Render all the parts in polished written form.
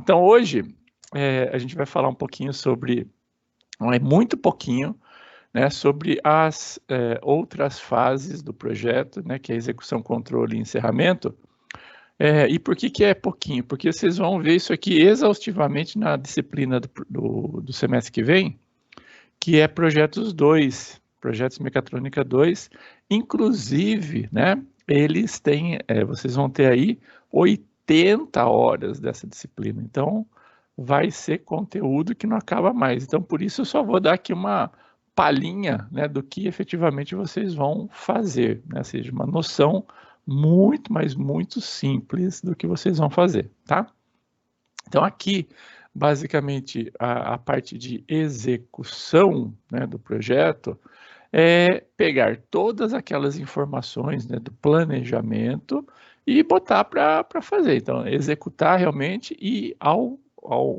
Então, hoje, a gente vai falar um pouquinho sobre, muito pouquinho, né, sobre as outras fases do projeto, né, que é execução, controle e encerramento. E por que é pouquinho? Porque vocês vão ver isso aqui exaustivamente na disciplina do semestre que vem, que é projetos 2, projetos mecatrônica 2, inclusive, né, eles têm, vocês vão ter aí 80 horas dessa disciplina, então vai ser conteúdo que não acaba mais. Então, por isso eu só vou dar aqui uma palhinha, né, do que efetivamente vocês vão fazer, né, ou seja, uma noção muito, mas muito simples do que vocês vão fazer, tá? Então, aqui, basicamente, a parte de execução, né, do projeto é pegar todas aquelas informações, né, do planejamento e botar para fazer. Então, executar realmente e ao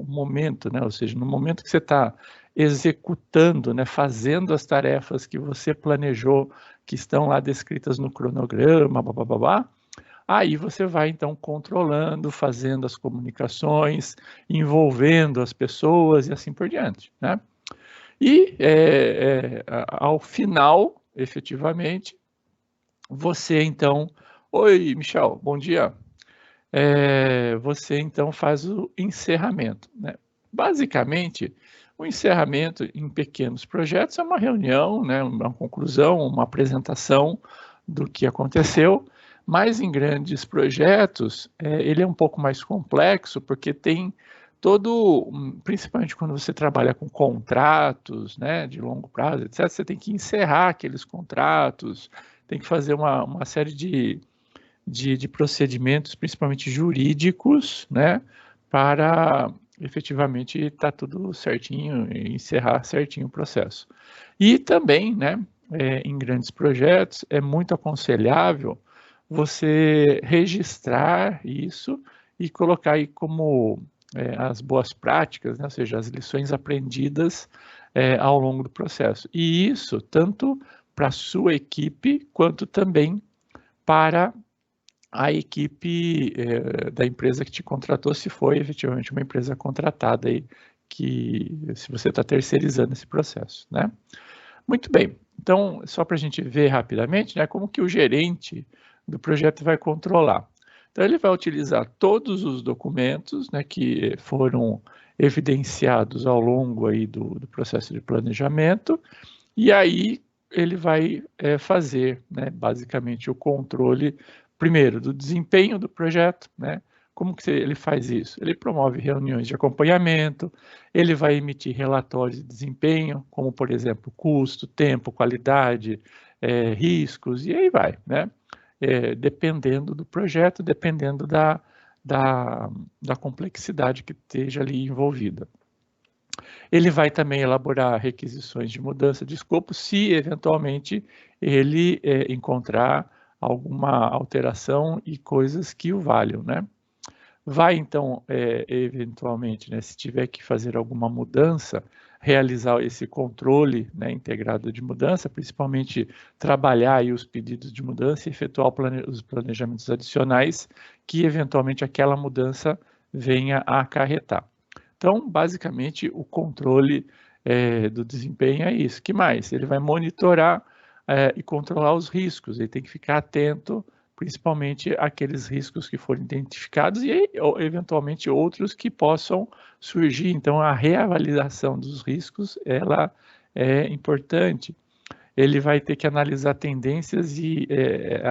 momento, né, ou seja, no momento que você está executando, né, fazendo as tarefas que você planejou, que estão lá descritas no cronograma, blá, aí você vai, então, controlando, fazendo as comunicações, envolvendo as pessoas e assim por diante, né? E, ao final, efetivamente, você, então... Oi, Michel, bom dia. Você, então, faz o encerramento, né? Basicamente, o encerramento em pequenos projetos é uma reunião, né, uma conclusão, uma apresentação do que aconteceu, mas em grandes projetos, ele é um pouco mais complexo, porque tem todo, principalmente quando você trabalha com contratos, né, de longo prazo, etc., você tem que encerrar aqueles contratos, tem que fazer uma série de procedimentos, principalmente jurídicos, né, para efetivamente estar tudo certinho e encerrar certinho o processo. E também, né, em grandes projetos, é muito aconselhável você registrar isso e colocar aí como as boas práticas, né, ou seja, as lições aprendidas ao longo do processo. E isso tanto para a sua equipe, quanto também para a equipe da empresa que te contratou, se foi efetivamente uma empresa contratada aí, se você está terceirizando esse processo, né? Muito bem, então, só para a gente ver rapidamente, né, como que o gerente do projeto vai controlar. Então, ele vai utilizar todos os documentos, né, que foram evidenciados ao longo aí do processo de planejamento, e aí ele vai fazer, né, basicamente, o controle, primeiro, do desempenho do projeto, né? Como que ele faz isso? Ele promove reuniões de acompanhamento, ele vai emitir relatórios de desempenho, como, por exemplo, custo, tempo, qualidade, riscos, e aí vai, né? Dependendo do projeto, dependendo da complexidade que esteja ali envolvida. Ele vai também elaborar requisições de mudança de escopo, se eventualmente ele encontrar alguma alteração e coisas que o valham, né? Vai, então, eventualmente, né, se tiver que fazer alguma mudança, realizar esse controle, né, integrado de mudança, principalmente trabalhar aí os pedidos de mudança e efetuar os planejamentos adicionais que, eventualmente, aquela mudança venha a acarretar. Então, basicamente, o controle do desempenho é isso. Que mais? Ele vai monitorar e controlar os riscos. Ele tem que ficar atento, principalmente aqueles riscos que foram identificados e, eventualmente, outros que possam surgir. Então, a reavaliação dos riscos, ela é importante. Ele vai ter que analisar tendências e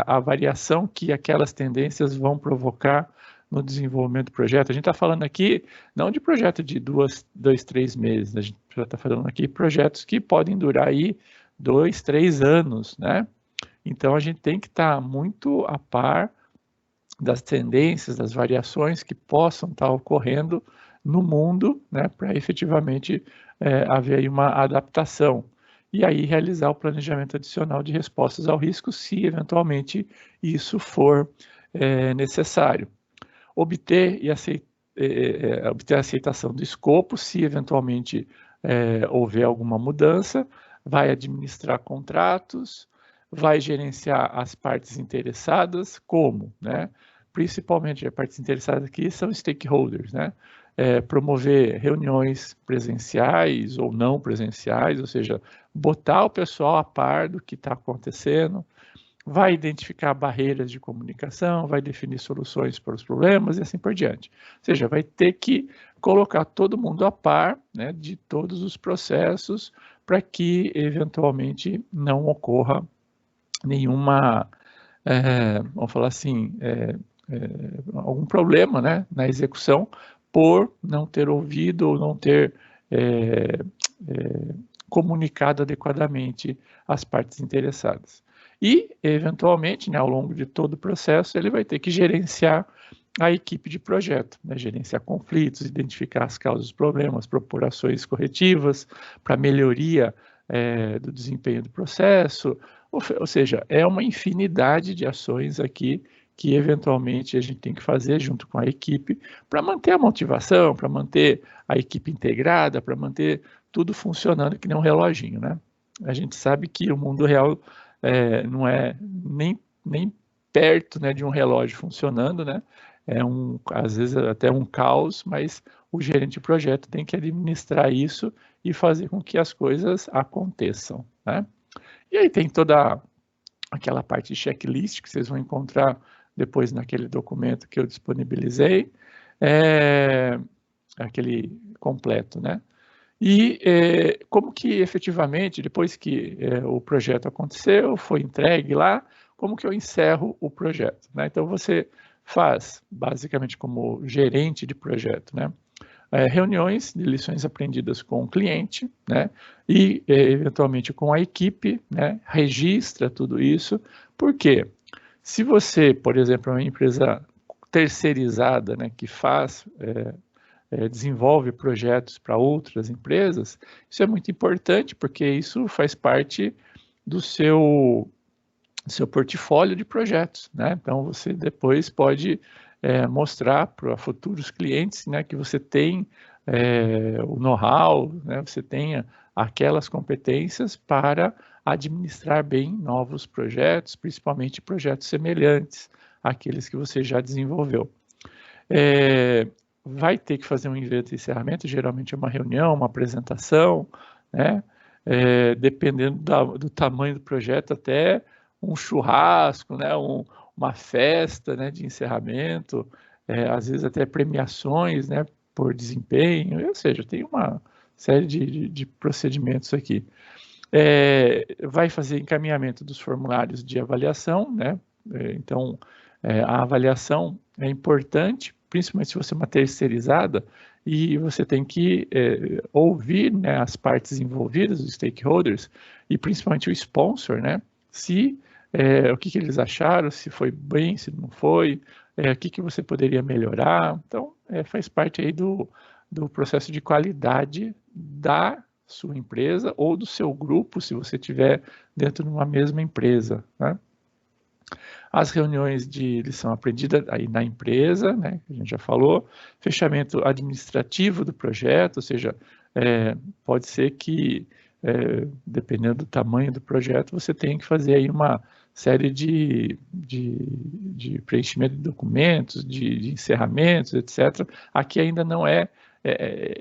a variação que aquelas tendências vão provocar no desenvolvimento do projeto. A gente está falando aqui não de projeto de 2, 3 meses, a gente já está falando aqui de projetos que podem durar aí 2, 3 anos, né? Então a gente tem que estar muito a par das tendências, das variações que possam estar ocorrendo no mundo, né, para efetivamente haver aí uma adaptação. E aí realizar o planejamento adicional de respostas ao risco, se eventualmente isso for necessário. Obter a aceitação do escopo, se eventualmente houver alguma mudança, vai administrar contratos, vai gerenciar as partes interessadas, como, né? Principalmente as partes interessadas aqui são stakeholders, né? promover reuniões presenciais ou não presenciais, ou seja, botar o pessoal a par do que está acontecendo, vai identificar barreiras de comunicação, vai definir soluções para os problemas e assim por diante. Ou seja, vai ter que colocar todo mundo a par, né, de todos os processos para que, eventualmente, não ocorra nenhuma, vamos falar assim, algum problema, né, na execução por não ter ouvido ou não ter comunicado adequadamente as partes interessadas. E, eventualmente, né, ao longo de todo o processo, ele vai ter que gerenciar a equipe de projeto, né, gerenciar conflitos, identificar as causas dos problemas, propor ações corretivas para melhoria do desempenho do processo, ou seja, é uma infinidade de ações aqui que eventualmente a gente tem que fazer junto com a equipe para manter a motivação, para manter a equipe integrada, para manter tudo funcionando que nem um reloginho, né? A gente sabe que o mundo real não é nem perto, né, de um relógio funcionando, né? Às vezes até um caos, mas o gerente de projeto tem que administrar isso e fazer com que as coisas aconteçam, né? E aí tem toda aquela parte de checklist que vocês vão encontrar depois naquele documento que eu disponibilizei, aquele completo, né? E como que efetivamente, depois que o projeto aconteceu, foi entregue lá, como que eu encerro o projeto, né? Então você faz, basicamente como gerente de projeto, né? Reuniões de lições aprendidas com o cliente, né? E eventualmente com a equipe, né? Registra tudo isso. Por quê? Se você, por exemplo, é uma empresa terceirizada, né, que faz desenvolve projetos para outras empresas, isso é muito importante, porque isso faz parte do seu portfólio de projetos, né? Então, você depois pode mostrar para futuros clientes, né, que você tem o know-how, né, você tenha aquelas competências para administrar bem novos projetos, principalmente projetos semelhantes àqueles que você já desenvolveu. Vai ter que fazer um evento de encerramento, geralmente é uma reunião, uma apresentação, né? Dependendo do tamanho do projeto, até um churrasco, né? Uma festa, né, de encerramento, às vezes até premiações, né, por desempenho, ou seja, tem uma série de procedimentos aqui. Vai fazer encaminhamento dos formulários de avaliação, né? Então, a avaliação é importante, principalmente se você é uma terceirizada, e você tem que ouvir, né, as partes envolvidas, os stakeholders, e principalmente o sponsor, né? Se o que eles acharam, se foi bem, se não foi, o que você poderia melhorar. Então, faz parte aí do processo de qualidade da sua empresa ou do seu grupo, se você estiver dentro de uma mesma empresa, né? As reuniões de lição aprendida aí na empresa, né, que a gente já falou, fechamento administrativo do projeto, ou seja, pode ser que, dependendo do tamanho do projeto, você tenha que fazer aí uma série de preenchimento de documentos, de encerramentos, etc. Aqui ainda não é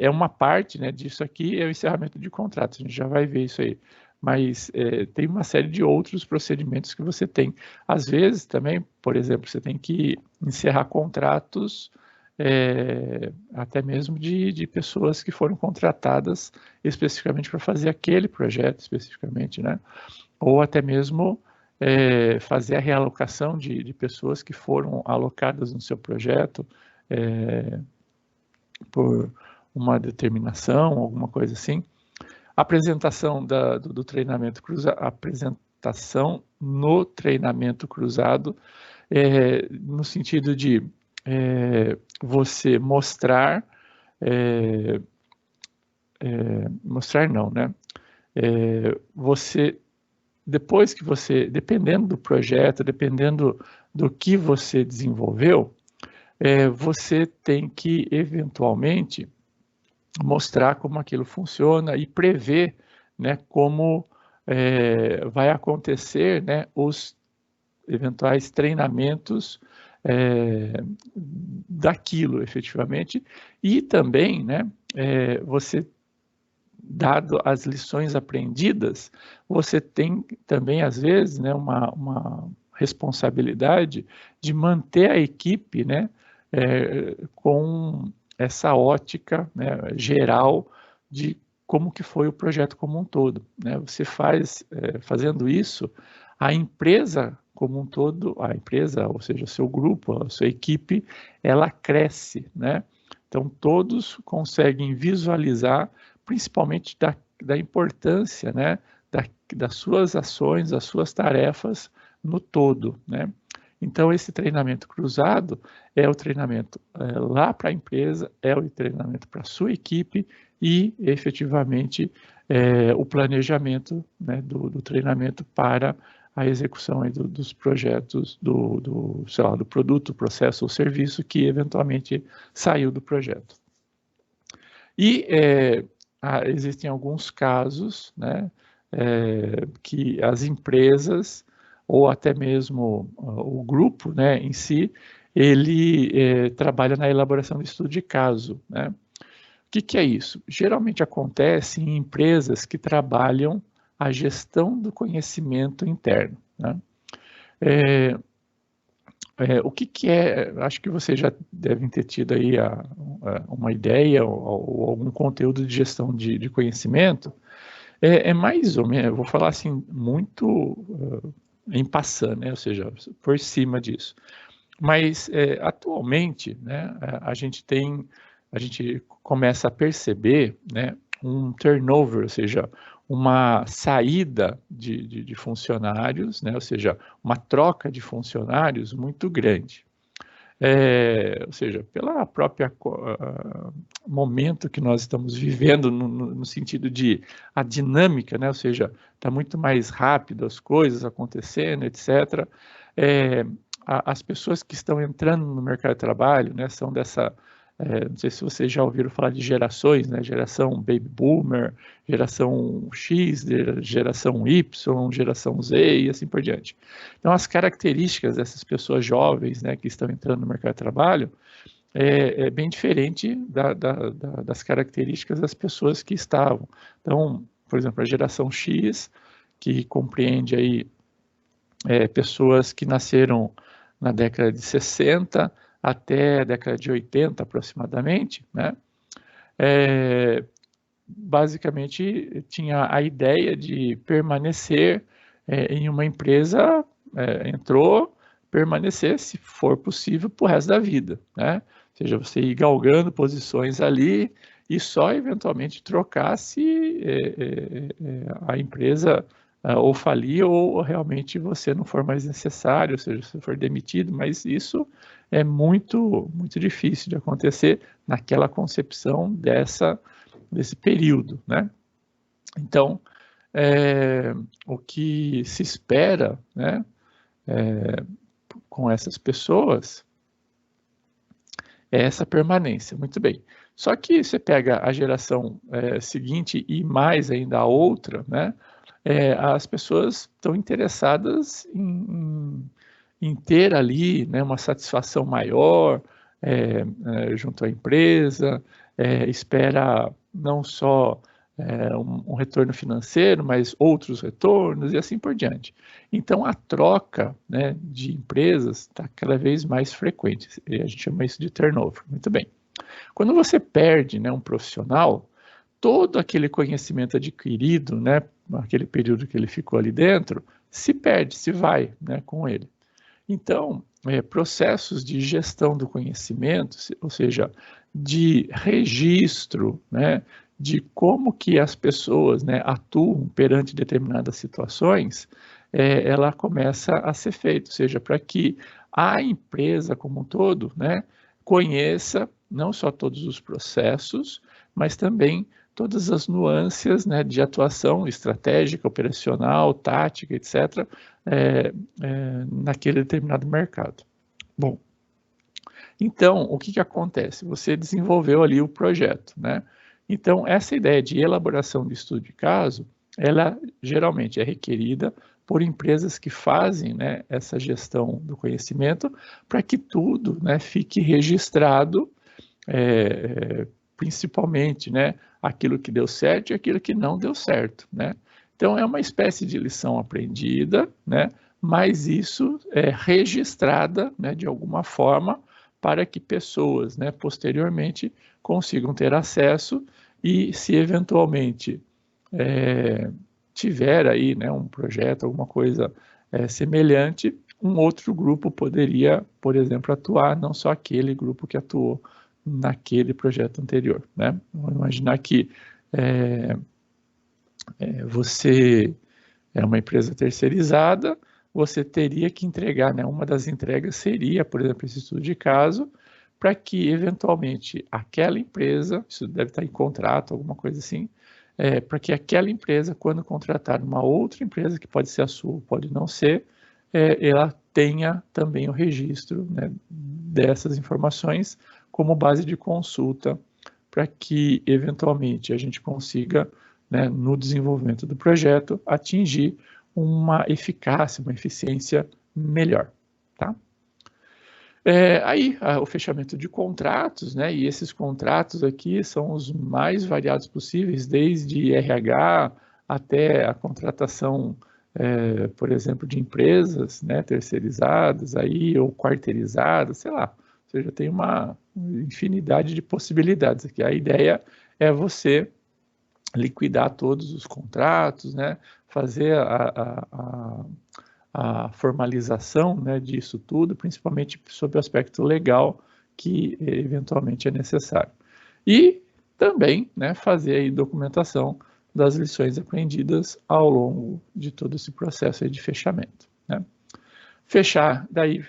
uma parte, né, disso aqui, é o encerramento de contratos, a gente já vai ver isso aí. Mas tem uma série de outros procedimentos que você tem. Às vezes também, por exemplo, você tem que encerrar contratos até mesmo de pessoas que foram contratadas especificamente para fazer aquele projeto especificamente, né? Ou até mesmo fazer a realocação de pessoas que foram alocadas no seu projeto por uma determinação, alguma coisa assim. Apresentação do treinamento cruzado, apresentação no treinamento cruzado, no sentido de você mostrar, mostrar não, né? Você, depois que você, dependendo do projeto, dependendo do que você desenvolveu, você tem que eventualmente mostrar como aquilo funciona e prever, né, como vai acontecer, né, os eventuais treinamentos daquilo efetivamente, e também, né, você, dado as lições aprendidas, você tem também, às vezes, né, uma responsabilidade de manter a equipe, né, com essa ótica, né, geral de como que foi o projeto como um todo, né? Você fazendo isso, a empresa como um todo, a empresa, ou seja, o seu grupo, a sua equipe, ela cresce, né? Então, todos conseguem visualizar, principalmente da importância, né, das suas ações, das suas tarefas no todo, né? Então, esse treinamento cruzado é o treinamento lá para a empresa, é o treinamento para a sua equipe e, efetivamente, o planejamento, né, do treinamento para a execução aí dos projetos, sei lá, do produto, processo ou serviço que, eventualmente, saiu do projeto. E existem alguns casos, né, que as empresas ou até mesmo o grupo, né, em si, ele trabalha na elaboração de estudo de caso, né? O que é isso? Geralmente acontece em empresas que trabalham a gestão do conhecimento interno, né? O que é? Acho que vocês já devem ter tido aí uma ideia ou algum conteúdo de gestão de conhecimento. É mais ou menos, eu vou falar assim, muito em passando, né? Ou seja, por cima disso. Mas atualmente, né, a gente começa a perceber, né, um turnover, ou seja, uma saída de funcionários, né, ou seja, uma troca de funcionários muito grande. Ou seja, pela própria momento que nós estamos vivendo no sentido de a dinâmica, né, ou seja, está muito mais rápido as coisas acontecendo, etc. As pessoas que estão entrando no mercado de trabalho, né, são não sei se vocês já ouviram falar de gerações, né, geração Baby Boomer, geração X, geração Y, geração Z e assim por diante. Então, as características dessas pessoas jovens, né, que estão entrando no mercado de trabalho é bem diferente das características das pessoas que estavam. Então, por exemplo, a geração X, que compreende aí pessoas que nasceram na década de 60 até a década de 80 aproximadamente, né? Basicamente tinha a ideia de permanecer em uma empresa, entrou, permanecer, se for possível, para o resto da vida, né? Ou seja, você ir galgando posições ali e só eventualmente trocar se a empresa ou falir ou realmente você não for mais necessário, ou seja, se for demitido, mas isso é muito, muito difícil de acontecer naquela concepção desse período, né? Então, o que se espera, né, com essas pessoas é essa permanência, muito bem. Só que você pega a geração seguinte e mais ainda a outra, né, as pessoas estão interessadas em ter ali, né, uma satisfação maior junto à empresa, espera não só um retorno financeiro, mas outros retornos e assim por diante. Então, a troca, né, de empresas está cada vez mais frequente, e a gente chama isso de turnover. Muito bem. Quando você perde, né, um profissional, todo aquele conhecimento adquirido, né, naquele período que ele ficou ali dentro, se perde, se vai, né, com ele. Então, processos de gestão do conhecimento, ou seja, de registro, né, de como que as pessoas, né, atuam perante determinadas situações, ela começa a ser feita, ou seja, para que a empresa como um todo, né, conheça não só todos os processos, mas também todas as nuances, né, de atuação estratégica, operacional, tática, etc., naquele determinado mercado. Bom, então, o que acontece? Você desenvolveu ali o projeto, né? Então, essa ideia de elaboração de estudo de caso, ela geralmente é requerida por empresas que fazem, né, essa gestão do conhecimento para que tudo, né, fique registrado, principalmente, né, aquilo que deu certo e aquilo que não deu certo, né? Então é uma espécie de lição aprendida, né, mas isso é registrada, né, de alguma forma para que pessoas, né, posteriormente consigam ter acesso e se eventualmente tiver aí, né, um projeto, alguma coisa semelhante, um outro grupo poderia, por exemplo, atuar, não só aquele grupo que atuou naquele projeto anterior, né? Vamos imaginar que você é uma empresa terceirizada, você teria que entregar, né? Uma das entregas seria, por exemplo, esse estudo de caso, para que eventualmente aquela empresa, isso deve estar em contrato, alguma coisa assim, para que aquela empresa, quando contratar uma outra empresa, que pode ser a sua, pode não ser, ela tenha também o registro, né, dessas informações como base de consulta, para que eventualmente a gente consiga, né, no desenvolvimento do projeto, atingir uma eficácia, uma eficiência melhor, tá? Aí, o fechamento de contratos, né, e esses contratos aqui são os mais variados possíveis, desde RH até a contratação, por exemplo, de empresas, né, terceirizadas aí, ou quarteirizadas, sei lá. Ou seja, tem uma infinidade de possibilidades aqui. A ideia é você liquidar todos os contratos, né, fazer a formalização, né, disso tudo, principalmente sob o aspecto legal que eventualmente é necessário. E também, né, fazer aí documentação das lições aprendidas ao longo de todo esse processo aí de fechamento, né. Fechar, daí,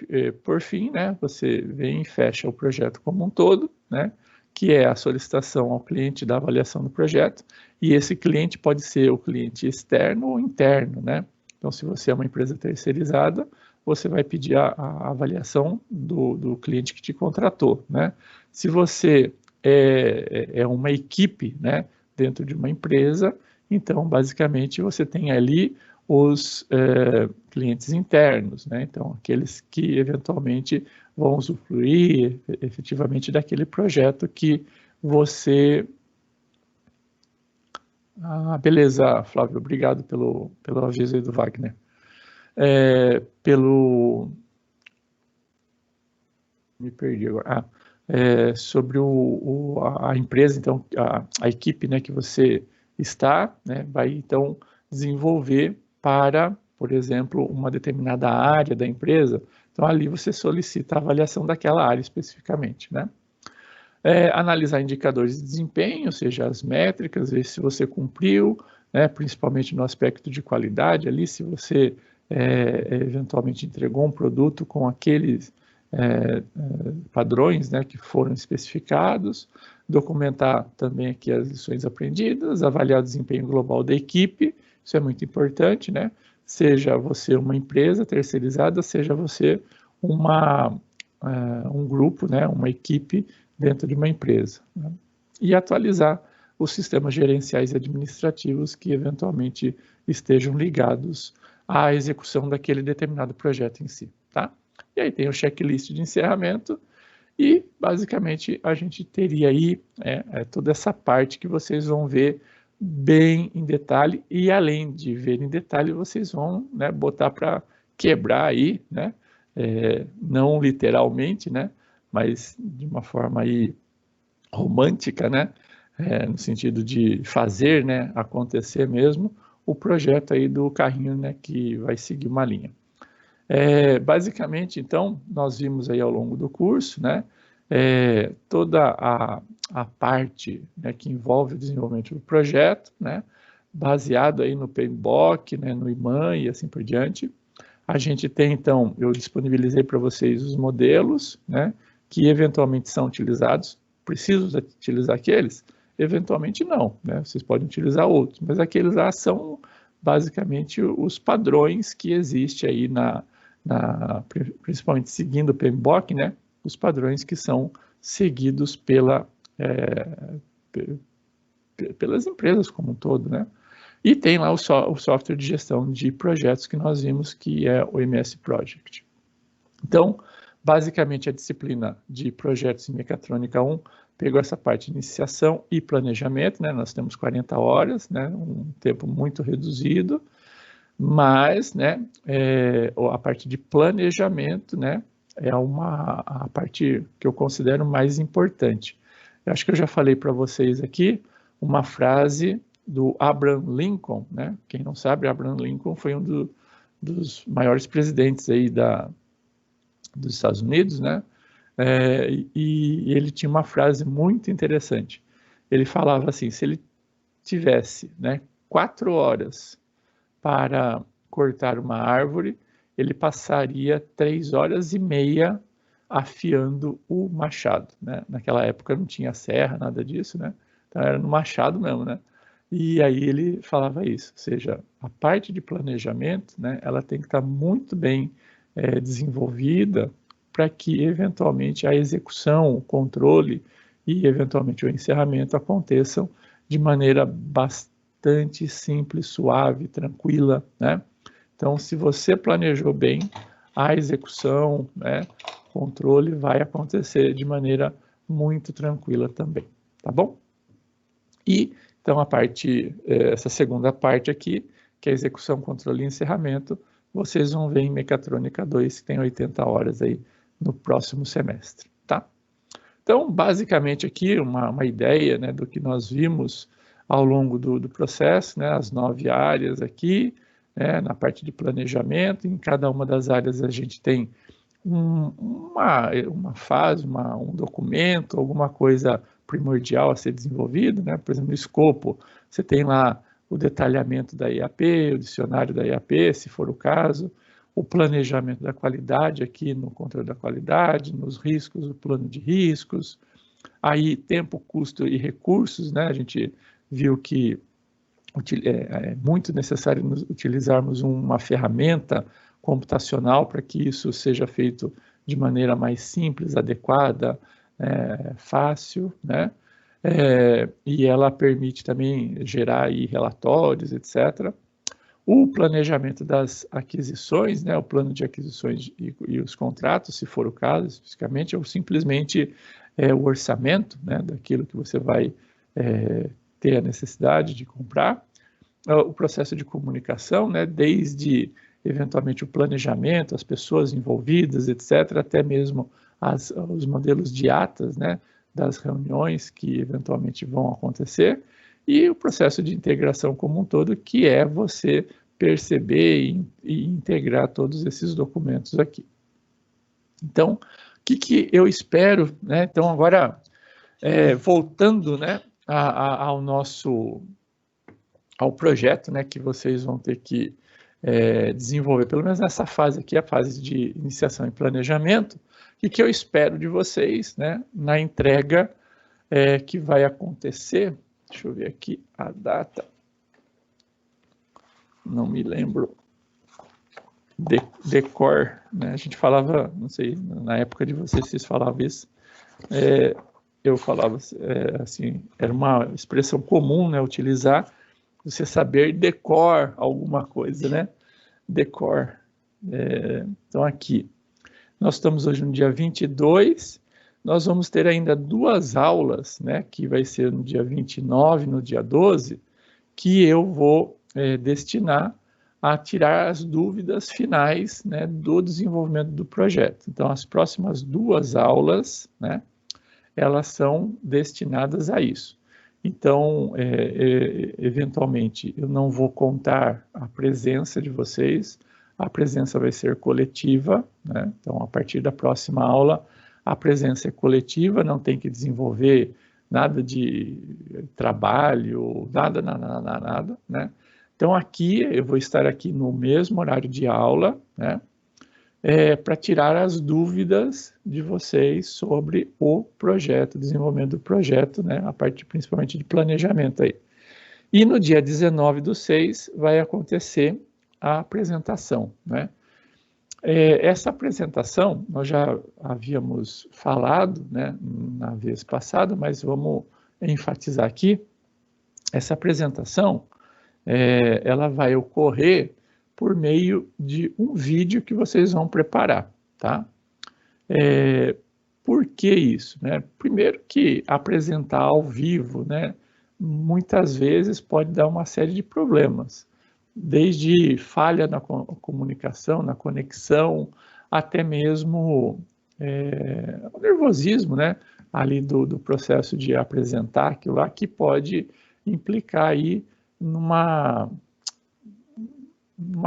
por fim, né, você vem e fecha o projeto como um todo, né, que é a solicitação ao cliente da avaliação do projeto, e esse cliente pode ser o cliente externo ou interno, né? Então, se você é uma empresa terceirizada, você vai pedir a avaliação do cliente que te contratou, né? Se você é uma equipe, né, dentro de uma empresa, então, basicamente, você tem ali os clientes internos, né? Então, aqueles que eventualmente vão usufruir efetivamente daquele projeto que você... beleza, Flávio, obrigado pelo aviso aí do Wagner. Me perdi agora. Sobre a empresa, então, a equipe, né, que você está, né, vai então desenvolver para, por exemplo, uma determinada área da empresa. Então, ali você solicita a avaliação daquela área especificamente, né? Analisar indicadores de desempenho, ou seja, as métricas, ver se você cumpriu, né, principalmente no aspecto de qualidade, ali, se você eventualmente entregou um produto com aqueles padrões, né, que foram especificados, documentar também aqui as lições aprendidas, avaliar o desempenho global da equipe, isso é muito importante, né? Seja você uma empresa terceirizada, seja você um grupo, né, uma equipe dentro de uma empresa, né? E atualizar os sistemas gerenciais e administrativos que eventualmente estejam ligados à execução daquele determinado projeto em si, tá? E aí tem o checklist de encerramento e, basicamente, a gente teria aí toda essa parte que vocês vão ver bem em detalhe e, além de ver em detalhe, vocês vão, né, botar para quebrar aí, né, não literalmente, né, mas de uma forma aí romântica, né, no sentido de fazer, né, acontecer mesmo o projeto aí do carrinho, né, que vai seguir uma linha. Basicamente, então, nós vimos aí ao longo do curso, né, toda a parte, né, que envolve o desenvolvimento do projeto, né, baseado aí no PMBOK, né, no IMAN e assim por diante. A gente tem, então, eu disponibilizei para vocês os modelos, né, que eventualmente são utilizados. Preciso utilizar aqueles? Eventualmente não, né, vocês podem utilizar outros, mas aqueles lá são basicamente os padrões que existem aí principalmente seguindo o PMBOK, né, os padrões que são seguidos pelas empresas como um todo, né. E tem lá o software de gestão de projetos que nós vimos, que é o MS Project. Então, basicamente, a disciplina de projetos em mecatrônica 1 pegou essa parte de iniciação e planejamento, né? Nós temos 40 horas, né? Um tempo muito reduzido, mas, né, a parte de planejamento, né, é a parte que eu considero mais importante. Eu acho que eu já falei para vocês aqui uma frase do Abraham Lincoln, né? Quem não sabe, Abraham Lincoln foi um dos maiores presidentes aí dos Estados Unidos, né? E ele tinha uma frase muito interessante. Ele falava assim: se ele tivesse, né, 4 horas para cortar uma árvore, ele passaria 3 horas e meia afiando o machado, né? Naquela época não tinha serra, nada disso, né? Então era no machado mesmo, né? E aí ele falava isso, ou seja, a parte de planejamento, né, ela tem que estar muito bem desenvolvida para que eventualmente a execução, o controle e eventualmente o encerramento aconteçam de maneira bastante simples, suave, tranquila, né? Então, se você planejou bem, a execução, né, controle vai acontecer de maneira muito tranquila também, tá bom? E então essa segunda parte aqui, que é execução, controle e encerramento, vocês vão ver em Mecatrônica 2, que tem 80 horas aí no próximo semestre, tá? Então, basicamente aqui, uma ideia, né, do que nós vimos ao longo do processo, né, as 9 áreas aqui, né, na parte de planejamento, em cada uma das áreas a gente tem uma fase, um documento, alguma coisa primordial a ser desenvolvido, né? Por exemplo, no escopo, você tem lá o detalhamento da IAP, o dicionário da IAP, se for o caso, o planejamento da qualidade aqui no controle da qualidade, nos riscos, o plano de riscos, aí tempo, custo e recursos, né? A gente viu que é muito necessário utilizarmos uma ferramenta computacional para que isso seja feito de maneira mais simples, adequada, fácil, né? E ela permite também gerar aí relatórios, etc. O planejamento das aquisições, né? O plano de aquisições e os contratos, se for o caso, especificamente, ou simplesmente o orçamento, né? Daquilo que você vai ter a necessidade de comprar. O processo de comunicação, né? Desde eventualmente o planejamento, as pessoas envolvidas, etc., até mesmo os modelos de atas, né, das reuniões que eventualmente vão acontecer, e o processo de integração como um todo, que é você perceber e integrar todos esses documentos aqui. Então, o que eu espero, né? Então, agora, voltando, né, ao projeto, né, que vocês vão ter que desenvolver, pelo menos nessa fase aqui, a fase de iniciação e planejamento, o que eu espero de vocês, né, na entrega que vai acontecer. Deixa eu ver aqui a data, não me lembro, decor, né, a gente falava, não sei, na época de vocês falavam isso, eu falava assim, era uma expressão comum, né, utilizar, você saber decor alguma coisa, né? Decor. Então, aqui, nós estamos hoje no dia 22, nós vamos ter ainda 2 aulas, né? Que vai ser no dia 29 e no dia 12, que eu vou destinar a tirar as dúvidas finais, né, do desenvolvimento do projeto. Então, as próximas 2 aulas, né? Elas são destinadas a isso. Então, eventualmente, eu não vou contar a presença de vocês, a presença vai ser coletiva, né? Então, a partir da próxima aula, a presença é coletiva, não tem que desenvolver nada de trabalho, nada, né? Então, aqui, eu vou estar aqui no mesmo horário de aula, né? Para tirar as dúvidas de vocês sobre o projeto, desenvolvimento do projeto, né, a parte principalmente de planejamento aí. E no dia 19/6 vai acontecer a apresentação, né? Essa apresentação, nós já havíamos falado, né, na vez passada, mas vamos enfatizar aqui, essa apresentação, ela vai ocorrer por meio de um vídeo que vocês vão preparar, tá? Por que isso, né? Primeiro que apresentar ao vivo, né, muitas vezes pode dar uma série de problemas, desde falha na comunicação, na conexão, até mesmo o nervosismo, né, ali do processo de apresentar aquilo lá, que pode implicar aí numa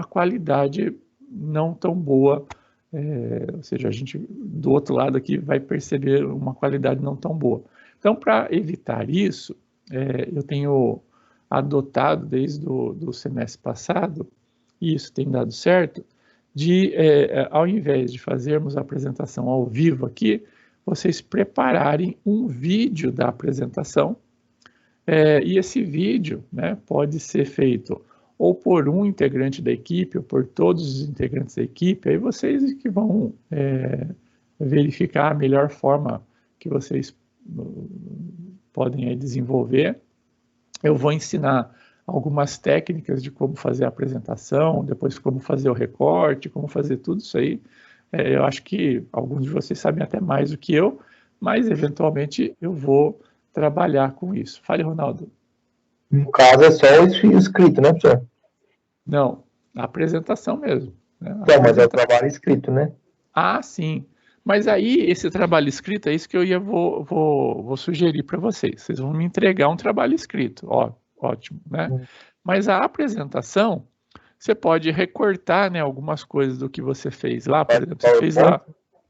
qualidade não tão boa, ou seja, a gente do outro lado aqui vai perceber uma qualidade não tão boa. Então, para evitar isso, eu tenho adotado desde o semestre passado, e isso tem dado certo, de, ao invés de fazermos a apresentação ao vivo aqui, vocês prepararem um vídeo da apresentação, e esse vídeo, né, pode ser feito ou por um integrante da equipe, ou por todos os integrantes da equipe, aí vocês que vão verificar a melhor forma que vocês podem desenvolver. Eu vou ensinar algumas técnicas de como fazer a apresentação, depois como fazer o recorte, como fazer tudo isso aí. Eu acho que alguns de vocês sabem até mais do que eu, mas eventualmente eu vou trabalhar com isso. Fale, Ronaldo. No caso, é só o escrito, né, professor? Não, a apresentação mesmo. Né? Então, mas é o trabalho escrito, né? Ah, sim. Mas aí, esse trabalho escrito, é isso que eu vou sugerir para vocês. Vocês vão me entregar um trabalho escrito. Ó, ótimo, né? Mas a apresentação, você pode recortar, né, algumas coisas do que você fez lá. Por exemplo, você fez lá.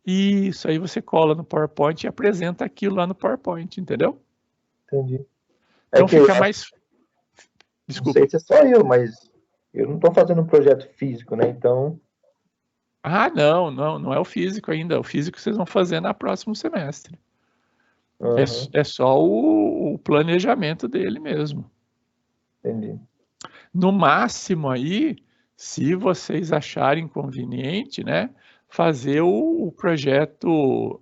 Isso, aí você cola no PowerPoint e apresenta aquilo lá no PowerPoint, entendeu? Entendi. Então fica mais... Desculpa. Não sei se é só eu, mas eu não estou fazendo um projeto físico, né? Então... Ah, não é o físico ainda. O físico vocês vão fazer no próximo semestre. É só o planejamento dele mesmo. Entendi. No máximo aí, se vocês acharem conveniente, né, fazer o projeto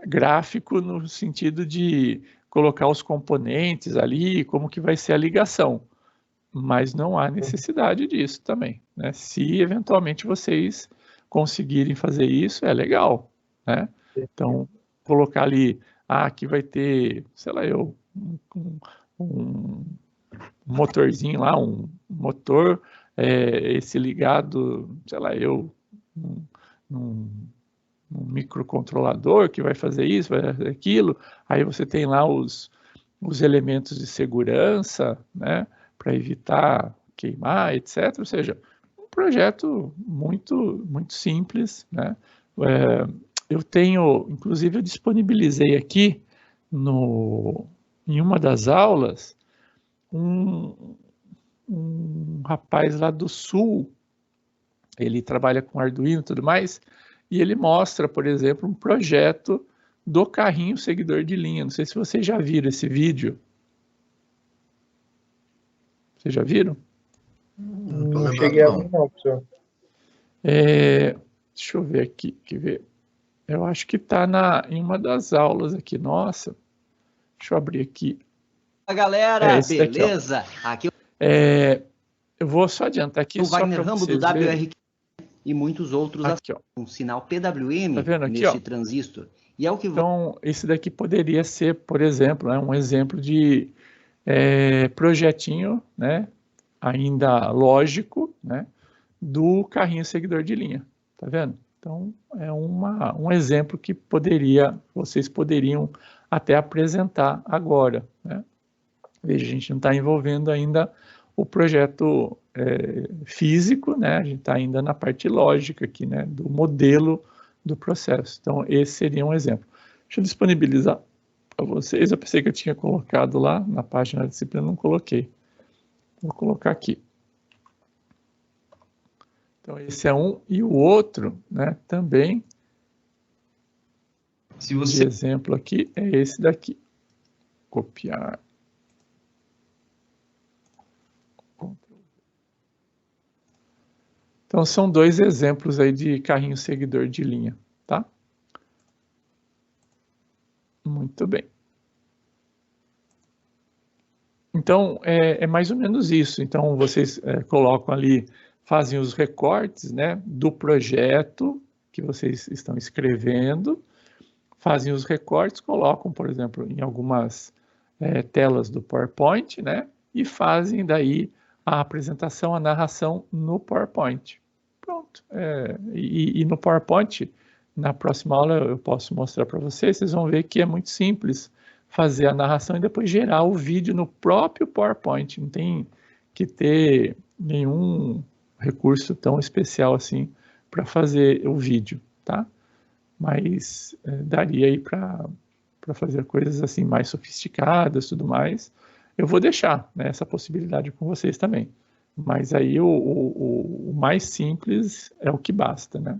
gráfico no sentido de colocar os componentes ali, como que vai ser a ligação. Mas não há necessidade disso também, né? Se eventualmente vocês conseguirem fazer isso, é legal, né? Então, colocar ali, aqui vai ter, sei lá, um motorzinho lá, um motor, esse ligado, sei lá, num microcontrolador que vai fazer isso, vai fazer aquilo, aí você tem lá os elementos de segurança, né, para evitar queimar, etc. Ou seja, um projeto muito simples, né? Eu tenho, inclusive eu disponibilizei aqui em uma das aulas um rapaz lá do Sul, ele trabalha com Arduino e tudo mais, e ele mostra, por exemplo, um projeto do carrinho seguidor de linha. Não sei se vocês já viram esse vídeo. Vocês já viram? Não cheguei a ver, não, professor. Deixa eu ver aqui, quer ver? Eu acho que está em uma das aulas aqui. Nossa, deixa eu abrir aqui. Fala, galera, beleza? Aqui eu vou só adiantar aqui. O Wagner Rambo do WRQ e muitos outros aqui, ó. Um sinal PWM tá vendo aqui, nesse ó? transistor. E é o que então, esse daqui poderia ser, por exemplo, né, um exemplo de projetinho, né, ainda lógico, né, do carrinho seguidor de linha. Tá vendo? Então, é um exemplo que vocês poderiam até apresentar agora, né? Veja, a gente não está envolvendo ainda o projeto físico, né? A gente está ainda na parte lógica aqui, né? Do modelo do processo. Então, esse seria um exemplo. Deixa eu disponibilizar para vocês. Eu pensei que eu tinha colocado lá na página da disciplina, não coloquei. Vou colocar aqui. Então, esse é um. E o outro, né, também, de exemplo aqui, é esse daqui. Copiar. Então, são dois exemplos aí de carrinho seguidor de linha, tá? Muito bem. Então, é mais ou menos isso. Então, vocês colocam ali, fazem os recortes, né, do projeto que vocês estão escrevendo, fazem os recortes, colocam, por exemplo, em algumas telas do PowerPoint, né, e fazem daí a apresentação, a narração no PowerPoint. Pronto. E no PowerPoint, na próxima aula eu posso mostrar para vocês, vocês vão ver que é muito simples fazer a narração e depois gerar o vídeo no próprio PowerPoint. Não tem que ter nenhum recurso tão especial assim para fazer o vídeo, tá? Mas daria aí para fazer coisas assim mais sofisticadas, tudo mais. Eu vou deixar, né, essa possibilidade com vocês também. Mas aí o mais simples é o que basta, né?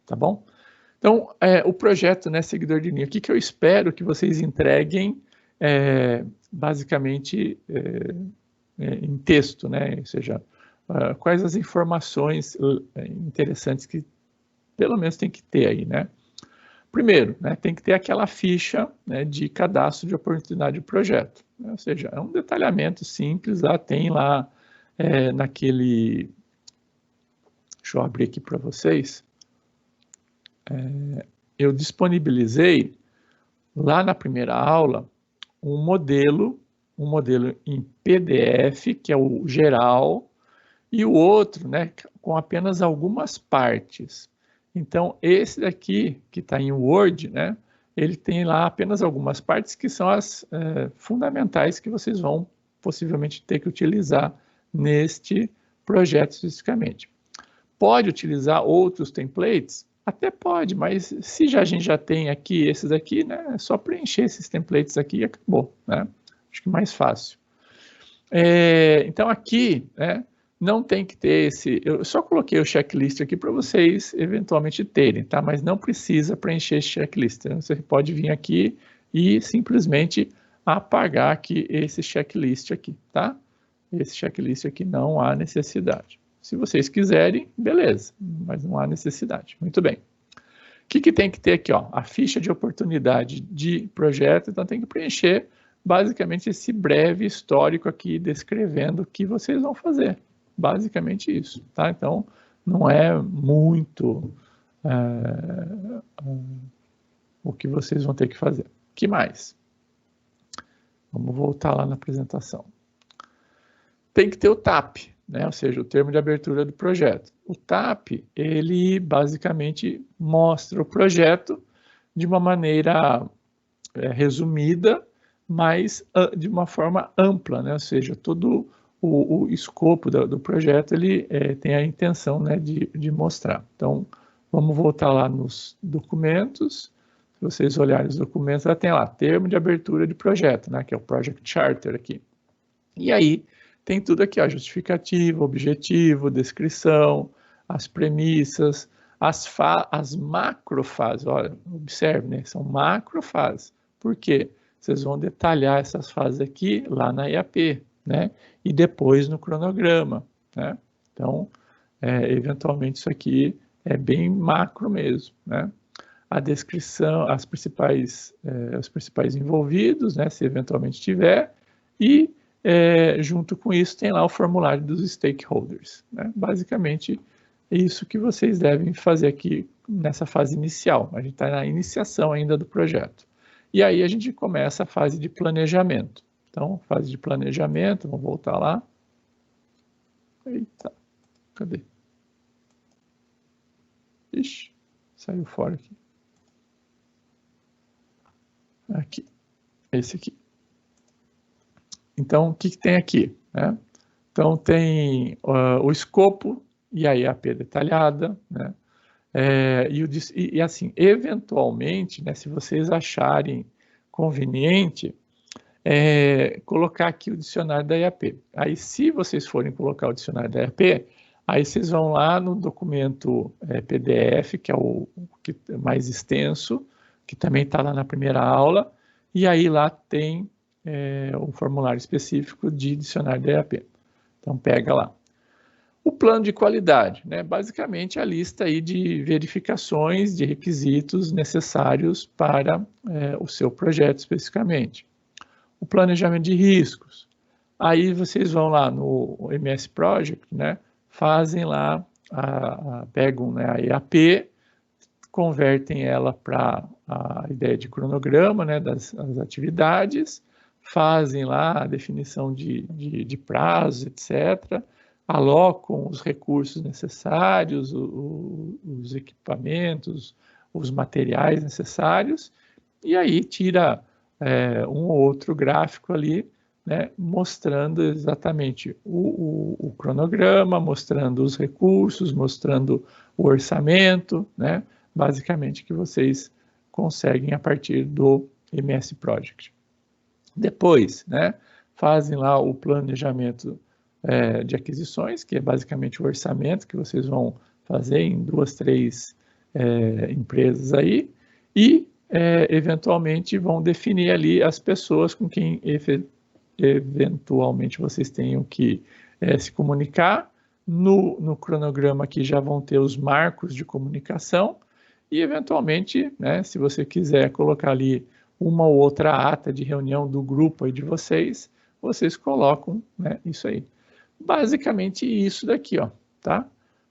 Tá bom? Então, o projeto, né, seguidor de linha, o que eu espero que vocês entreguem, basicamente, em texto, né? Ou seja, quais as informações interessantes que, pelo menos, tem que ter aí, né? Primeiro, né, tem que ter aquela ficha, né, de cadastro de oportunidade de projeto, né? Ou seja, é um detalhamento simples, lá tem lá naquele... Deixa eu abrir aqui para vocês. Eu disponibilizei lá na primeira aula um modelo em PDF, que é o geral, e o outro, né, com apenas algumas partes. Então, esse daqui, que está em Word, né, ele tem lá apenas algumas partes que são as fundamentais que vocês vão possivelmente ter que utilizar neste projeto especificamente. Pode utilizar outros templates? Até pode, mas se a gente já tem aqui esses aqui, né, é só preencher esses templates aqui e acabou, né? Acho que mais fácil. Então aqui, né, não tem que ter esse... Eu só coloquei o checklist aqui para vocês eventualmente terem, tá? Mas não precisa preencher esse checklist. Né? Você pode vir aqui e simplesmente apagar aqui esse checklist aqui, tá? Esse checklist aqui não há necessidade. Se vocês quiserem, beleza, mas não há necessidade. Muito bem. O que tem que ter aqui? Ó? A ficha de oportunidade de projeto, então tem que preencher basicamente esse breve histórico aqui descrevendo o que vocês vão fazer. Basicamente isso, tá? Então, não é muito o que vocês vão ter que fazer. O que mais? Vamos voltar lá na apresentação. Tem que ter o TAP, né? Ou seja, o termo de abertura do projeto. O TAP, ele basicamente mostra o projeto de uma maneira resumida, mas de uma forma ampla, né? Ou seja, todo o escopo do projeto, ele tem a intenção, né, de mostrar. Então, vamos voltar lá nos documentos. Se vocês olharem os documentos, ela tem lá, termo de abertura de projeto, né, que é o Project Charter aqui. E aí, tem tudo aqui, ó, justificativo, objetivo, descrição, as premissas, as macrofases. Olha, observe, né, são macrofases. Por quê? Vocês vão detalhar essas fases aqui lá na EAP, né? E depois no cronograma, né? Então, eventualmente isso aqui é bem macro mesmo, né? A descrição, os principais envolvidos, né? Se eventualmente tiver, e junto com isso tem lá o formulário dos stakeholders, né? Basicamente, é isso que vocês devem fazer aqui nessa fase inicial. A gente está na iniciação ainda do projeto. E aí a gente começa a fase de planejamento. Então, fase de planejamento, vamos voltar lá. Eita, cadê? Ixi, saiu fora aqui. Aqui, esse aqui. Então, o que tem aqui? Né? Então, tem o escopo e a IAP detalhada, né? E assim, eventualmente, né, se vocês acharem conveniente, colocar aqui o dicionário da IAP. Aí, se vocês forem colocar o dicionário da IAP, aí vocês vão lá no documento PDF, que é o que é mais extenso, que também está lá na primeira aula, e aí lá tem um formulário específico de dicionário da IAP. Então, pega lá. O plano de qualidade, né? Basicamente a lista aí de verificações, de requisitos necessários para o seu projeto especificamente. o planejamento de riscos. Aí vocês vão lá no MS Project, né? Fazem lá, pegam, né, a EAP, convertem ela para a ideia de cronograma, né, das atividades, fazem lá a definição de prazos, etc., alocam os recursos necessários, os equipamentos, os materiais necessários, e aí tira um ou outro gráfico ali, né, mostrando exatamente o cronograma, mostrando os recursos, mostrando o orçamento, né, basicamente que vocês conseguem a partir do MS Project. Depois, né, fazem lá o planejamento de aquisições, que é basicamente o orçamento que vocês vão fazer em 2, 3 empresas aí, e eventualmente vão definir ali as pessoas com quem eventualmente vocês tenham que se comunicar. No cronograma aqui já vão ter os marcos de comunicação e eventualmente, né, se você quiser colocar ali uma ou outra ata de reunião do grupo aí de vocês colocam, né, isso aí. Basicamente isso daqui, ó, tá?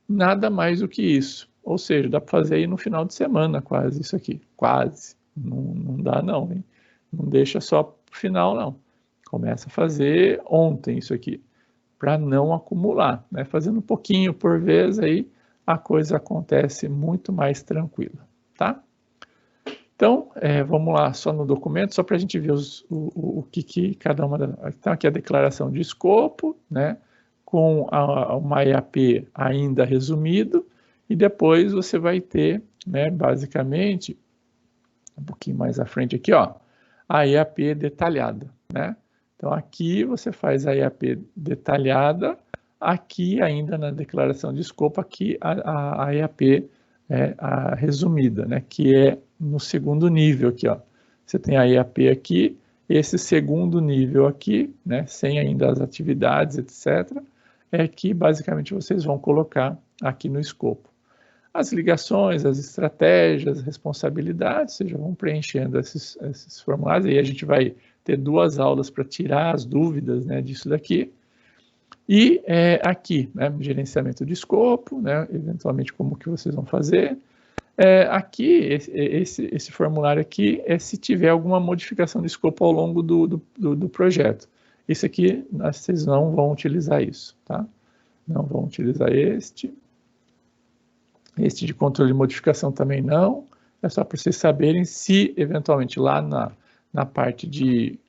Nada mais do que isso. Ou seja, dá para fazer aí no final de semana quase isso aqui. Quase. Não dá não, hein? Não deixa só pro final, não. Começa a fazer ontem isso aqui, para não acumular, né? Fazendo um pouquinho por vez aí, a coisa acontece muito mais tranquila, tá? Então, vamos lá, só no documento, só para a gente ver o que cada uma... Então, aqui a declaração de escopo, né? Com uma EAP ainda resumido, e depois você vai ter, né, basicamente, um pouquinho mais à frente aqui, ó, a EAP detalhada, né? Então, aqui você faz a EAP detalhada, aqui ainda na declaração de escopo, aqui a EAP a resumida, né? Que é no segundo nível aqui, ó. Você tem a EAP aqui, esse segundo nível aqui, né? Sem ainda as atividades, etc., é que basicamente vocês vão colocar aqui no escopo. As ligações, as estratégias, responsabilidades, vocês já vão preenchendo esses formulários, aí a gente vai ter 2 aulas para tirar as dúvidas, né, disso daqui. E aqui, né, gerenciamento de escopo, né, eventualmente como que vocês vão fazer. Aqui, esse formulário aqui é se tiver alguma modificação de escopo ao longo do projeto. Isso aqui, vocês não vão utilizar isso, tá? Não vão utilizar este. Este de controle de modificação também não. É só para vocês saberem se, eventualmente, lá na parte de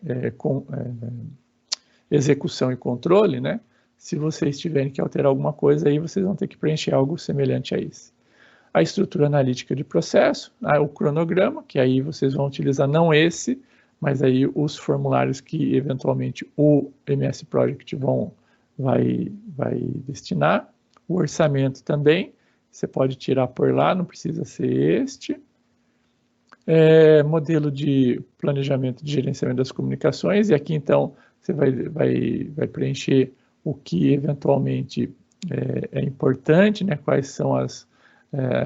execução e controle, né? Se vocês tiverem que alterar alguma coisa, aí vocês vão ter que preencher algo semelhante a isso. A estrutura analítica de processo, o cronograma, que aí vocês vão utilizar não esse, mas aí os formulários que eventualmente o MS Project vai destinar. O orçamento também, você pode tirar por lá, não precisa ser este. Modelo de planejamento de gerenciamento das comunicações, e aqui então você vai preencher o que eventualmente é importante, né? Quais são as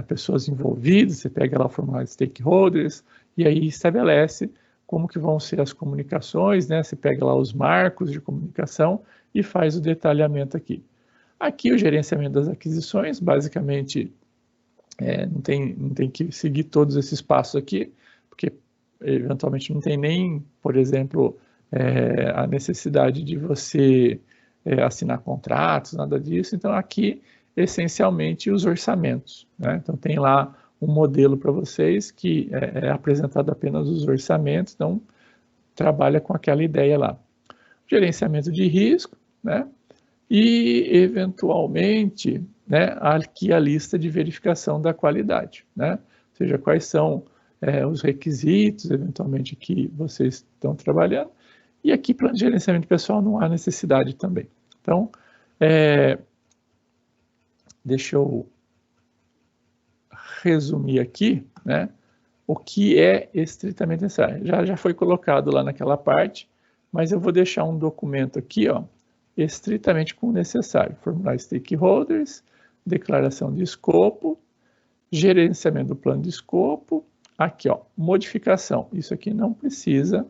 pessoas envolvidas, você pega lá o formulário de stakeholders, e aí estabelece como que vão ser as comunicações, né? Você pega lá os marcos de comunicação e faz o detalhamento aqui. Aqui o gerenciamento das aquisições, basicamente, não tem que seguir todos esses passos aqui, porque eventualmente não tem nem, por exemplo, a necessidade de você assinar contratos, nada disso. Então aqui, essencialmente, os orçamentos, né? Então tem lá um modelo para vocês que é apresentado apenas os orçamentos, então trabalha com aquela ideia lá. Gerenciamento de risco, né? E, eventualmente, né, aqui a lista de verificação da qualidade, né? Ou seja, quais são os requisitos, eventualmente, que vocês estão trabalhando. E aqui, plano de gerenciamento pessoal, não há necessidade também. Então, deixa eu resumir aqui, né, o que é estritamente necessário. Já foi colocado lá naquela parte, mas eu vou deixar um documento aqui, ó, estritamente com o necessário. Formulário stakeholders, declaração de escopo, gerenciamento do plano de escopo, aqui, ó, modificação. Isso aqui não precisa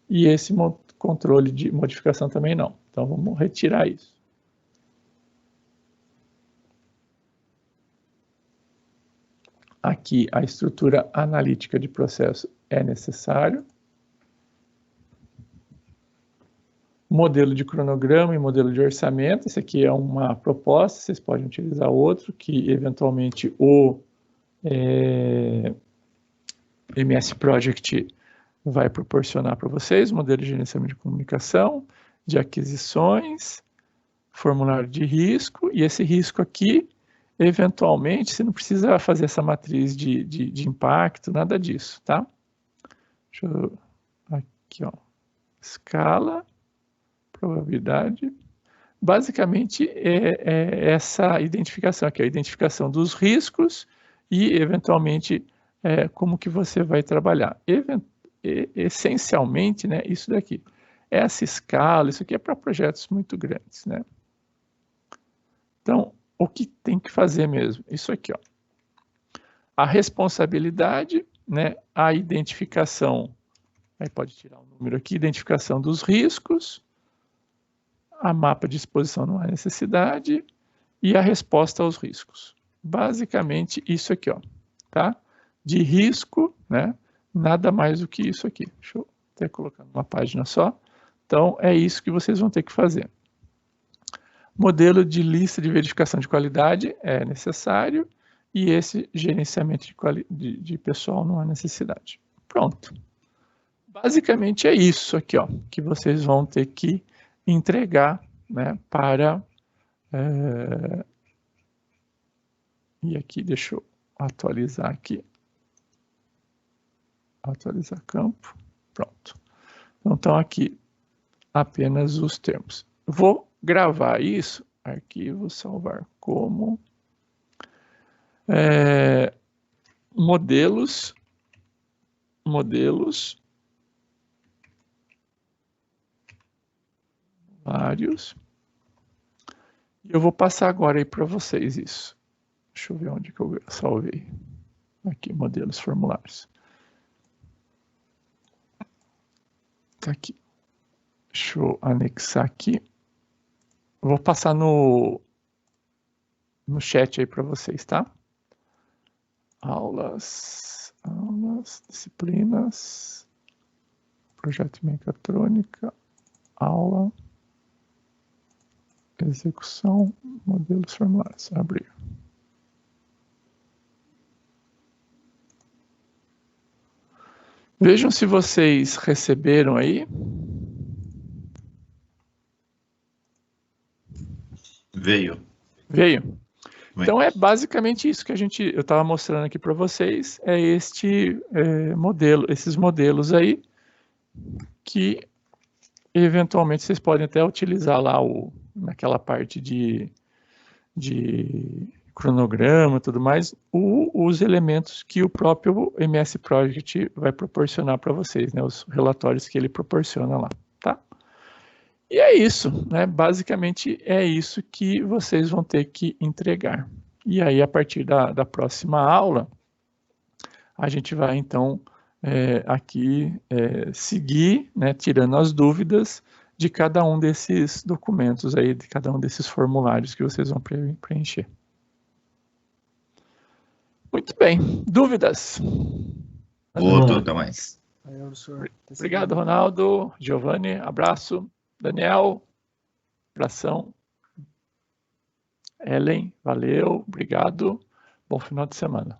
e esse controle de modificação também não. Então, vamos retirar isso. Aqui, a estrutura analítica de processo é necessário. Modelo de cronograma e modelo de orçamento. Esse aqui é uma proposta, vocês podem utilizar outro, que eventualmente o MS Project vai proporcionar para vocês. Modelo de gerenciamento de comunicação, de aquisições, formulário de risco, e esse risco aqui, eventualmente, você não precisa fazer essa matriz de impacto, nada disso, tá? Deixa eu... Aqui, ó. Escala, probabilidade. Basicamente, é essa identificação aqui, a identificação dos riscos e, eventualmente, como que você vai trabalhar. Essencialmente, né, isso daqui. Essa escala, isso aqui é para projetos muito grandes, né? Então, o que tem que fazer mesmo? Isso aqui, ó. A responsabilidade, né? A identificação, aí pode tirar o número aqui, identificação dos riscos, a mapa de exposição não há necessidade e a resposta aos riscos. Basicamente isso aqui, ó, tá? De risco, né? Nada mais do que isso aqui. Deixa eu até colocar numa página só. Então, é isso que vocês vão ter que fazer. Modelo de lista de verificação de qualidade é necessário e esse gerenciamento de pessoal não há necessidade. Pronto. Basicamente é isso aqui, ó, que vocês vão ter que entregar, né, para... E aqui, deixa eu atualizar aqui. Atualizar campo. Pronto. Então, estão aqui apenas os termos. Vou gravar isso, arquivo, salvar como modelos vários, e eu vou passar agora aí para vocês isso. Deixa eu ver onde que eu salvei. Aqui, modelos formulários. Tá aqui. Deixa eu anexar aqui. Vou passar no chat aí para vocês, tá? Aulas, disciplinas, projeto de mecatrônica, aula, execução, modelos formulários. Abrir. Vejam se vocês receberam aí. Veio. Então é basicamente isso que eu estava mostrando aqui para vocês, é este modelo, esses modelos aí, que eventualmente vocês podem até utilizar lá naquela parte de cronograma e tudo mais, os elementos que o próprio MS Project vai proporcionar para vocês, né, os relatórios que ele proporciona lá, tá? E é isso, né? Basicamente é isso que vocês vão ter que entregar. E aí, a partir da próxima aula, a gente vai, então, aqui seguir, né, tirando as dúvidas de cada um desses documentos aí, de cada um desses formulários que vocês vão preencher. Muito bem. Dúvidas? Outro, até mais. Obrigado, Ronaldo. Giovanni, abraço. Daniel, abração. Ellen, valeu, obrigado. Bom final de semana.